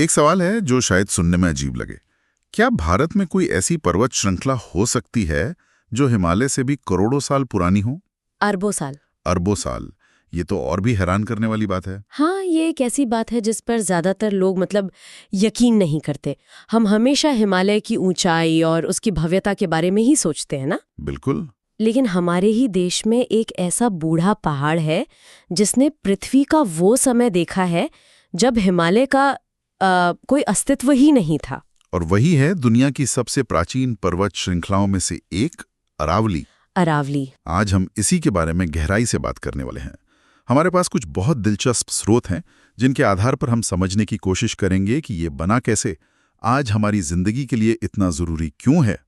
एक सवाल है जो शायद सुनने में अजीब लगे। क्या भारत में कोई ऐसी पर्वत श्रृंखला हो सकती है जो हिमालय से भी करोड़ों साल पुरानी हो? अरबों साल। अरबों साल, ये तो और भी हैरान करने वाली बात है। हाँ, ये एक ऐसी बात है जिस पर ज्यादातर लोग यकीन नहीं करते। हम हमेशा हिमालय की ऊंचाई और उसकी भव्यता के बारे में ही सोचते हैं ना। बिल्कुल। लेकिन हमारे ही देश में एक ऐसा बूढ़ा पहाड़ है जिसने पृथ्वी का वो समय देखा है जब हिमालय का कोई अस्तित्व ही नहीं था। और वही है दुनिया की सबसे प्राचीन पर्वत श्रृंखलाओं में से एक, अरावली। अरावली। आज हम इसी के बारे में गहराई से बात करने वाले हैं। हमारे पास कुछ बहुत दिलचस्प स्रोत हैं जिनके आधार पर हम समझने की कोशिश करेंगे कि ये बना कैसे, आज हमारी जिंदगी के लिए इतना जरूरी क्यों है,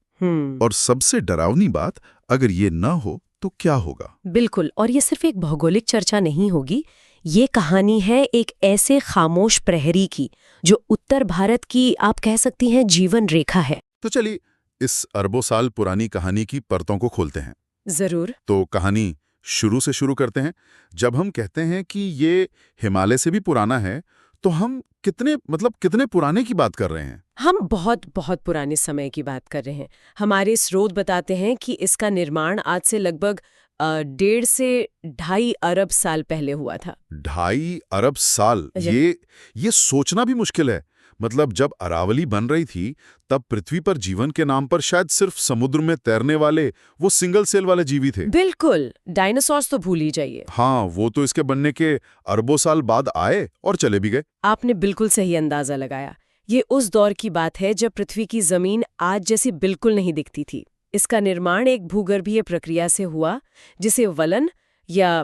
और सबसे डरावनी बात, अगर ये न हो तो क्या होगा। बिल्कुल। और ये सिर्फ एक भौगोलिक चर्चा नहीं होगी, ये कहानी है एक ऐसे खामोश प्रहरी की जो उत्तर भारत की, आप कह सकती हैं, जीवन रेखा है। तो चलिए इस अरबों साल पुरानी कहानी की परतों को खोलते हैं। जरूर। तो कहानी शुरू से शुरू करते हैं। जब हम कहते हैं कि ये हिमालय से भी पुराना है, तो हम कितने पुराने की बात कर रहे हैं? हम बहुत बहुत पुराने समय की बात कर रहे हैं। हमारे स्रोत बताते हैं कि इसका निर्माण आज से लगभग 1.5 से 2.5 अरब साल पहले हुआ था। 2.5 अरब साल, ये सोचना भी मुश्किल है। मतलब जब अरावली बन रही थी तब पृथ्वी पर जीवन के नाम पर शायद सिर्फ समुद्र में तैरने वाले वो सिंगल सेल वाले जीवी थे। बिल्कुल, डायनासोर्स तो भूल ही जाइए। हाँ, वो तो इसके बनने के अरबों साल बाद आए और चले भी गए। आपने बिल्कुल सही अंदाजा लगाया। ये उस दौर की बात है जब पृथ्वी की जमीन आज जैसी बिल्कुल नहीं दिखती थी। इसका निर्माण एक भूगर्भीय प्रक्रिया से हुआ जिसे वलन या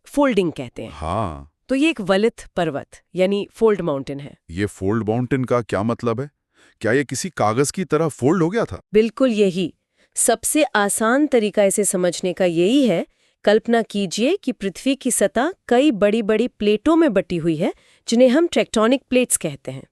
फोल्डिंग कहते हैं। हाँ। तो ये एक वलित पर्वत यानी फोल्ड माउंटेन है। ये फोल्ड माउंटेन का क्या मतलब है? क्या ये किसी कागज की तरह फोल्ड हो गया था? बिल्कुल यही। सबसे आसान तरीका इसे समझने का यही है। कल्पना कीजिए कि पृथ्वी की सतह कई बड़ी बड़ी प्लेटों में बटी हुई है जिन्हें हम टेक्टोनिक प्लेट्स कहते हैं।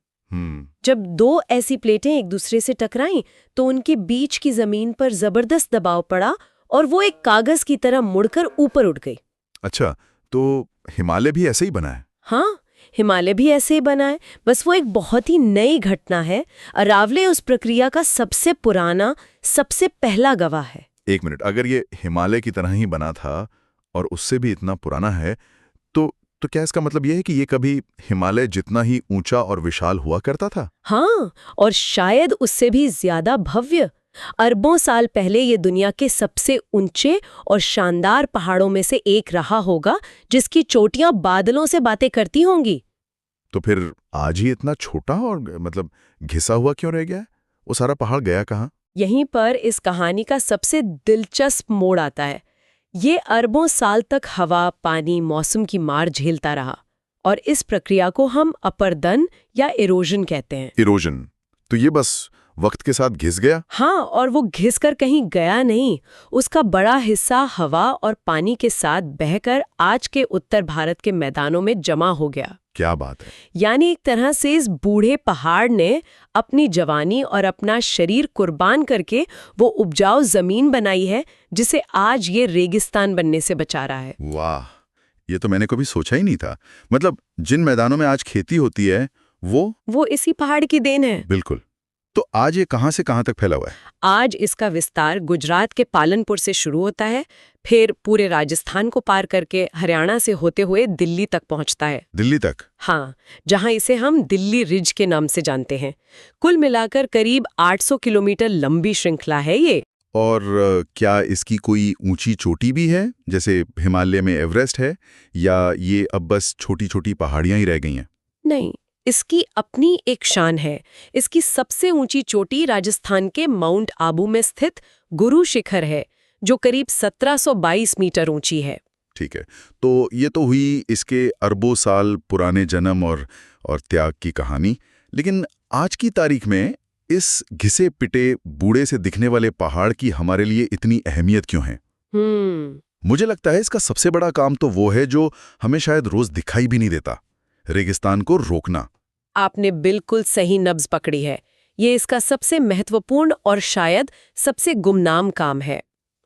जब दो ऐसी प्लेटें एक दूसरे से टकराईं तो उनके बीच की जमीन पर जबरदस्त दबाव पड़ा और वो एक कागज की तरह मुड़कर ऊपर उठ गई। अच्छा, तो हिमालय भी ऐसे ही बना है? हाँ, हिमालय भी ऐसे ही बना है, बस वो एक बहुत ही नई घटना है। अरावली उस प्रक्रिया का सबसे पुराना, सबसे पहला गवाह है। एक मिनट, अगर ये हिमालय की तरह ही बना था और उससे भी इतना पुराना है, तो क्या इसका मतलब ये है कि ये कभी हिमालय जितना ही ऊंचा और विशाल हुआ करता था? हाँ, और शायद उससे भी ज्यादा भव्य। अरबों साल पहले ये दुनिया के सबसे ऊंचे और शानदार पहाड़ों में से एक रहा होगा जिसकी चोटियां बादलों से बातें करती होंगी। तो फिर आज ही इतना छोटा और घिसा हुआ क्यों रह गया है? वो सारा पहाड़ गया कहाँ? यहीं पर इस कहानी का सबसे दिलचस्प मोड़ आता है। ये अरबों साल तक हवा, पानी, मौसम की मार झेलता रहा और इस प्रक्रिया को हम अपरदन या इरोजन कहते हैं। इरोजन, तो ये बस वक्त के साथ घिस गया? हाँ, और वो घिसकर कहीं गया नहीं। उसका बड़ा हिस्सा हवा और पानी के साथ बहकर आज के उत्तर भारत के मैदानों में जमा हो गया। क्या बात है! यानी एक तरह से इस बूढ़े पहाड़ ने अपनी जवानी और अपना शरीर कुर्बान करके वो उपजाऊ जमीन बनाई है जिसे आज ये रेगिस्तान बनने से बचा रहा है। वाह, ये तो मैंने कभी सोचा ही नहीं था। मतलब जिन मैदानों में आज खेती होती है वो इसी पहाड़ की देन है। बिल्कुल। तो आज ये कहां से कहां तक फैला हुआ है? आज इसका विस्तार गुजरात के पालनपुर से शुरू होता है, फिर पूरे राजस्थान को पार करके हरियाणा से होते हुए दिल्ली तक पहुंचता है। दिल्ली तक? हाँ, जहां इसे हम दिल्ली रिज के नाम से जानते हैं। कुल मिलाकर करीब 800 किलोमीटर लंबी श्रृंखला है ये। और क्या इसकी कोई ऊंची चोटी भी है, जैसे हिमालय में एवरेस्ट है, या ये अब बस छोटी छोटी पहाड़ियां ही रह गई हैं? नहीं, इसकी अपनी एक शान है। इसकी सबसे ऊंची चोटी राजस्थान के माउंट आबू में स्थित गुरु शिखर है, जो करीब 1722 मीटर ऊंची है। ठीक है, तो ये तो हुई इसके अरबों साल पुराने जन्म और त्याग की कहानी। लेकिन आज की तारीख में इस घिसे पिटे बूढ़े से दिखने वाले पहाड़ की हमारे लिए इतनी अहमियत क्यों है? मुझे लगता है इसका सबसे बड़ा काम तो वो है जो हमें शायद रोज दिखाई भी नहीं देता, रेगिस्तान को रोकना। आपने बिल्कुल सही नब्ज पकड़ी है। ये इसका सबसे महत्वपूर्ण और शायद सबसे गुमनाम काम है।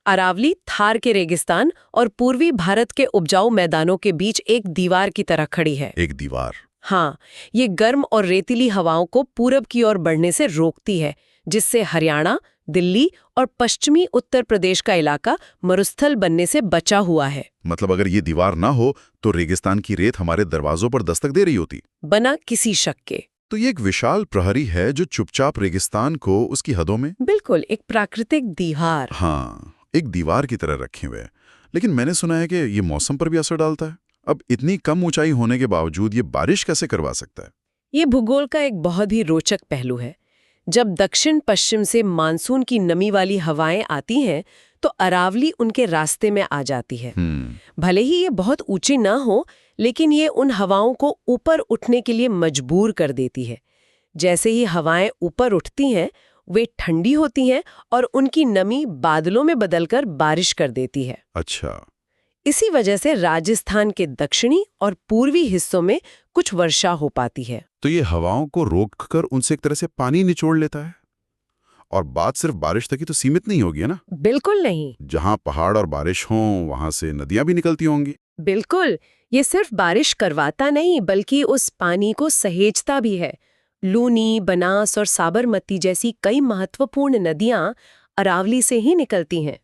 अरावली थार के रेगिस्तान और पूर्वी भारत के उपजाऊ मैदानों के बीच एक दीवार की तरह खड़ी है। एक दीवार? हाँ, ये गर्म और रेतीली हवाओं को पूरब की ओर बढ़ने से रोकती है, जिससे हरियाणा, दिल्ली और पश्चिमी उत्तर प्रदेश का इलाका मरुस्थल बनने से बचा हुआ है। मतलब अगर ये दीवार ना हो तो रेगिस्तान की रेत हमारे दरवाजों पर दस्तक दे रही होती। बना किसी शक के। तो ये एक विशाल प्रहरी है जो चुपचाप रेगिस्तान को उसकी हदों में बिल्कुल, एक प्राकृतिक दीवार। हाँ, एक दीवार की तरह रखे हुए है। लेकिन मैंने सुना है कि ये मौसम पर भी असर डालता है। अब इतनी कम ऊंचाई होने के बावजूद ये बारिश कैसे करवा सकता है? ये भूगोल का एक बहुत ही रोचक पहलू है। जब दक्षिण पश्चिम से मानसून की नमी वाली हवाएं आती हैं, तो अरावली उनके रास्ते में आ जाती है। भले ही ये बहुत ऊंची ना हो, लेकिन ये उन हवाओं को ऊपर उठने के लिए मजबूर कर देती है। जैसे ही हवाएं ऊपर उठती हैं, वे ठंडी होती हैं और उनकी नमी बादलों में बदलकर बारिश कर देती है। अच्छा। इसी वजह से राजस्थान के दक्षिणी और पूर्वी हिस्सों में कुछ वर्षा हो पाती है। तो ये हवाओं को रोककर उनसे एक तरह से पानी निचोड़ लेता है। और बात सिर्फ बारिश तक ही तो सीमित नहीं होगी, है ना? बिल्कुल नहीं। जहां पहाड़ और बारिश हों, वहां से नदियां भी निकलती होंगी। बिल्कुल, ये सिर्फ बारिश करवाता नहीं, बल्कि उस पानी को सहेजता भी है। लूनी, बनास और साबरमती जैसी कई महत्वपूर्ण नदियां अरावली से ही निकलती हैं।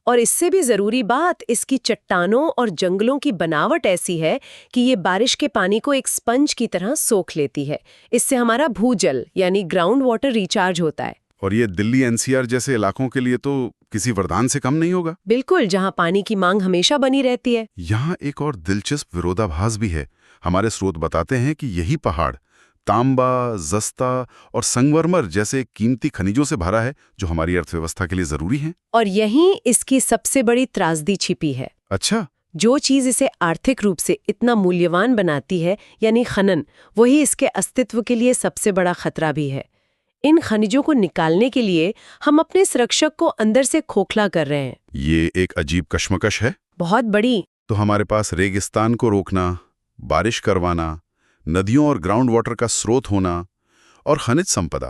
और इससे भी जरूरी बात, इसकी चट्टानों और जंगलों की बनावट ऐसी है कि ये बारिश के पानी को एक स्पंज की तरह सोख लेती है। इससे हमारा भूजल यानी ग्राउंड वाटर रिचार्ज होता है। और ये दिल्ली एनसीआर जैसे इलाकों के लिए तो किसी वरदान से कम नहीं होगा। बिल्कुल, जहां पानी की मांग हमेशा बनी रहती है। यहाँ एक और दिलचस्प विरोधाभास भी है। हमारे स्रोत बताते हैं कि यही पहाड़ तांबा, जस्ता और संगमरमर जैसे कीमती खनिजों से भरा है, जो हमारी अर्थव्यवस्था के लिए जरूरी हैं। और यहीं इसकी सबसे बड़ी त्रासदी छिपी है। अच्छा। जो चीज इसे आर्थिक रूप से इतना मूल्यवान बनाती है, यानी खनन, वही इसके अस्तित्व के लिए सबसे बड़ा खतरा भी है। इन खनिजों को निकालने के लिए हम अपने संरक्षक को अंदर से खोखला कर रहे हैं। ये एक अजीब कश्मकश है। बहुत बड़ी। तो हमारे पास रेगिस्तान को रोकना, बारिश करवाना, नदियों और ग्राउंड वाटर का स्रोत होना और खनिज संपदा,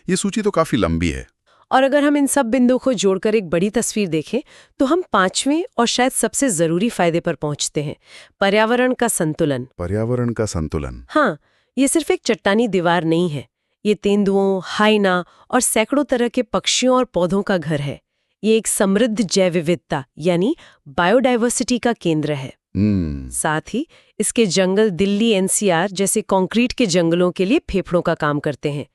ये सूची तो काफी लंबी है। और अगर हम इन सब बिंदुओं को जोड़कर एक बड़ी तस्वीर देखें, तो हम पांचवें और शायद सबसे जरूरी फायदे पर पहुंचते हैं: पर्यावरण का संतुलन। पर्यावरण का संतुलन। हाँ, ये सिर्फ एक चट्टानी दीवार नहीं है। ये तेंदुओं, हाइना और सैकड़ों तरह के पक्षियों और पौधों का घर है। ये एक समृद्ध जैव विविधता यानी बायोडायवर्सिटी का केंद्र है। साथ ही इसके जंगल दिल्ली एनसीआर जैसे कंक्रीट के जंगलों के लिए फेफड़ों का काम करते हैं,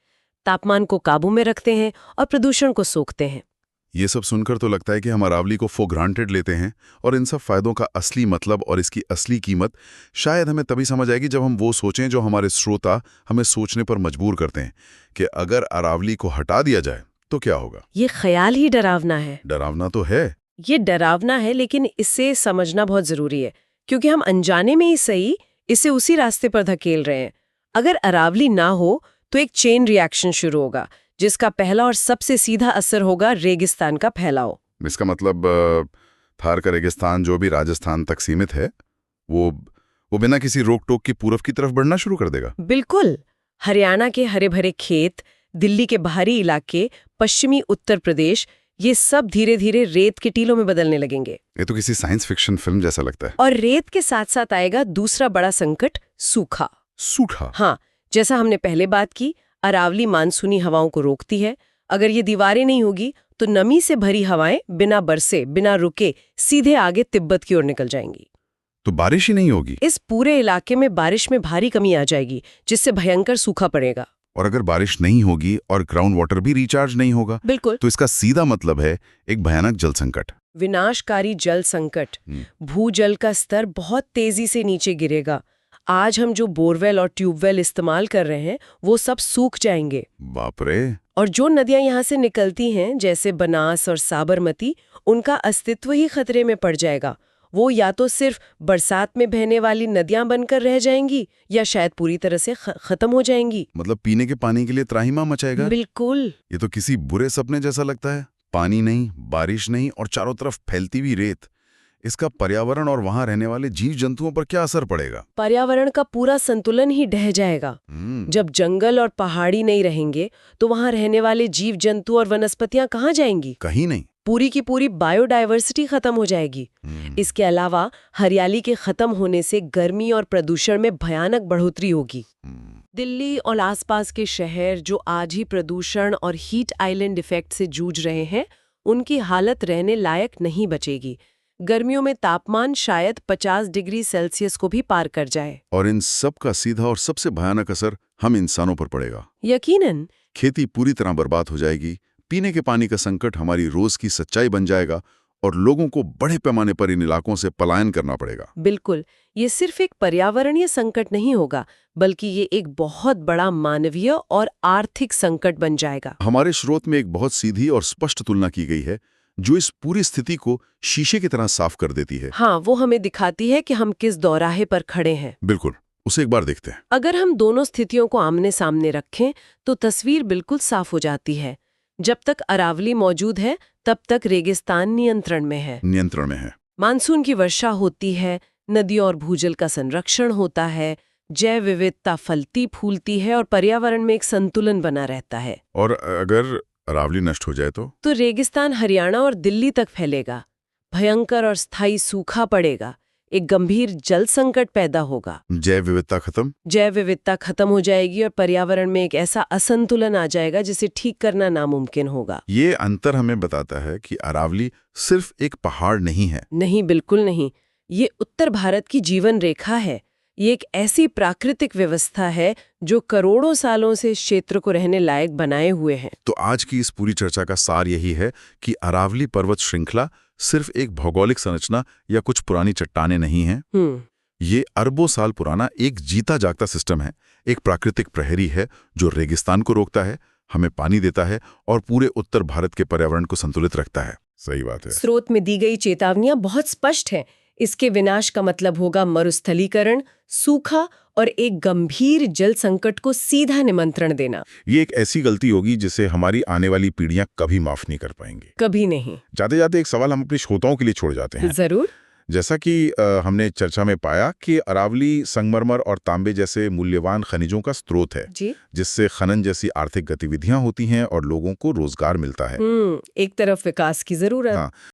तापमान को काबू में रखते हैं और प्रदूषण को सोखते हैं। ये सब सुनकर तो लगता है कि हम अरावली को फॉर ग्रांटेड लेते हैं, और इन सब फायदों का असली मतलब और इसकी असली कीमत शायद हमें तभी समझ आएगी जब हम वो सोचें जो हमारे श्रोता हमें सोचने पर मजबूर करते हैं कि अगर अरावली को हटा दिया जाए तो क्या होगा। ये ख्याल ही डरावना है। डरावना तो है। ये डरावना है, लेकिन इसे समझना बहुत जरूरी है, क्योंकि हम अनजाने में ही सही इसे उसी रास्ते पर धकेल रहे हैं। अगर अरावली ना हो तो एक चेन रिएक्शन शुरू होगा, जिसका पहला और सबसे सीधा असर होगा रेगिस्तान का फैलाव। इसका मतलब थार का रेगिस्तान जो भी राजस्थान तक सीमित है, वो बिना किसी रोक टोक की पूरब की तरफ बढ़ना शुरू कर देगा। बिल्कुल। हरियाणा के हरे भरे खेत, दिल्ली के बाहरी इलाके, पश्चिमी उत्तर प्रदेश, ये सब धीरे धीरे रेत के टीलों में बदलने लगेंगे। ये तो किसी साइंस फिक्शन फिल्म जैसा लगता है। और रेत के साथ साथ आएगा दूसरा बड़ा संकट, सूखा। सूखा? हाँ, जैसा हमने पहले बात की, अरावली मानसूनी हवाओं को रोकती है। अगर ये दीवारें नहीं होगी तो नमी से भरी हवाएं बिना बरसे, बिना रुके सीधे आगे तिब्बत की ओर निकल जाएंगी। तो बारिश ही नहीं होगी। इस पूरे इलाके में बारिश में भारी कमी आ जाएगी, जिससे भयंकर सूखा पड़ेगा। और अगर बारिश नहीं होगी और ग्राउंड वाटर भी रिचार्ज नहीं होगा, बिल्कुल, तो इसका सीधा मतलब है एक भयानक जल संकट, विनाशकारी जल संकट। भूजल का स्तर बहुत तेजी से नीचे गिरेगा। आज हम जो बोरवेल और ट्यूबवेल इस्तेमाल कर रहे हैं, वो सब सूख जाएंगे। बाप रे। और जो नदियां यहाँ से निकलती हैं, जैसे बनास और साबरमती, उनका अस्तित्व ही खतरे में पड़ जाएगा। वो या तो सिर्फ बरसात में बहने वाली नदियां बनकर रह जाएंगी, या शायद पूरी तरह से खत्म हो जाएंगी। मतलब पीने के पानी के लिए त्राहिमाम मचाएगा। बिल्कुल। ये तो किसी बुरे सपने जैसा लगता है। पानी नहीं, बारिश नहीं और चारों तरफ फैलती हुई रेत। इसका पर्यावरण और वहां रहने वाले जीव जंतुओं पर क्या असर पड़ेगा? पर्यावरण का पूरा संतुलन ही ढह जाएगा। जब जंगल और पहाड़ी नहीं रहेंगे, तो वहां रहने वाले जीव जंतु और वनस्पतियां कहाँ जाएंगी? कहीं नहीं। पूरी की पूरी बायोडायवर्सिटी खत्म हो जाएगी। इसके अलावा हरियाली के खत्म होने से गर्मी और प्रदूषण में भयानक बढ़ोतरी होगी। दिल्ली और आसपास के शहर जो आज ही प्रदूषण और हीट आइलैंड इफेक्ट से जूझ रहे हैं, उनकी हालत रहने लायक नहीं बचेगी। गर्मियों में तापमान शायद 50 डिग्री सेल्सियस को भी पार कर जाए। और इन सब का सीधा और सबसे भयानक असर हम इंसानों पर पड़ेगा। यकीनन। खेती पूरी तरह बर्बाद हो जाएगी, पीने के पानी का संकट हमारी रोज की सच्चाई बन जाएगा और लोगों को बड़े पैमाने पर इन इलाकों से पलायन करना पड़ेगा। बिल्कुल, ये सिर्फ एक पर्यावरणीय संकट नहीं होगा, बल्कि ये एक बहुत बड़ा मानवीय और आर्थिक संकट बन जाएगा। हमारे स्रोत में एक बहुत सीधी और स्पष्ट तुलना की गई है जो इस पूरी स्थिति को शीशे की तरह साफ कर देती है। हाँ, वो हमें दिखाती है कि हम किस दौराहे पर खड़े हैं। बिल्कुल, उसे एक बार देखते हैं। अगर हम दोनों स्थितियों को आमने सामने रखें तो तस्वीर बिल्कुल साफ हो जाती है। जब तक अरावली मौजूद है तब तक रेगिस्तान नियंत्रण में है। मानसून की वर्षा होती है, नदी और भूजल का संरक्षण होता है, जैव विविधता फलती फूलती है और पर्यावरण में एक संतुलन बना रहता है। और अगर अरावली नष्ट हो जाए तो रेगिस्तान हरियाणा और दिल्ली तक फैलेगा, भयंकर और स्थायी सूखा पड़ेगा, एक गंभीर जल संकट पैदा होगा। जैव विविधता खत्म हो जाएगी और पर्यावरण में एक ऐसा असंतुलन आ जाएगा जिसे ठीक करना नामुमकिन होगा। ये अंतर हमें बताता है कि अरावली सिर्फ एक पहाड़ नहीं है। नहीं, बिल्कुल नहीं। ये उत्तर भारत की जीवन रेखा है। ये एक ऐसी प्राकृतिक व्यवस्था है जो करोड़ों सालों से इस क्षेत्र को रहने लायक बनाए हुए है। तो आज की इस पूरी चर्चा का सार यही है कि अरावली पर्वत श्रृंखला सिर्फ एक भौगोलिक संरचना या कुछ पुरानी चट्टानें नहीं हैं। ये अरबों साल पुराना एक जीता जागता सिस्टम है, एक प्राकृतिक प्रहरी है जो रेगिस्तान को रोकता है, हमें पानी देता है और पूरे उत्तर भारत के पर्यावरण को संतुलित रखता है। सही बात है। स्रोत में दी गई चेतावनियां बहुत स्पष्ट हैं। इसके विनाश का मतलब होगा मरुस्थलीकरण, सूखा और एक गंभीर जल संकट को सीधा निमंत्रण देना। ये एक ऐसी गलती होगी जिसे हमारी आने वाली पीढ़ियां कभी माफ नहीं कर पाएंगी। कभी नहीं। जाते जाते एक सवाल हम अपने श्रोताओं के लिए छोड़ जाते हैं। जरूर। जैसा कि हमने चर्चा में पाया कि अरावली संगमरमर और तांबे जैसे मूल्यवान खनिजों का स्रोत है, जिससे खनन जैसी आर्थिक गतिविधियां होती हैं और लोगों को रोजगार मिलता है। एक तरफ विकास की जरूरत। हाँ,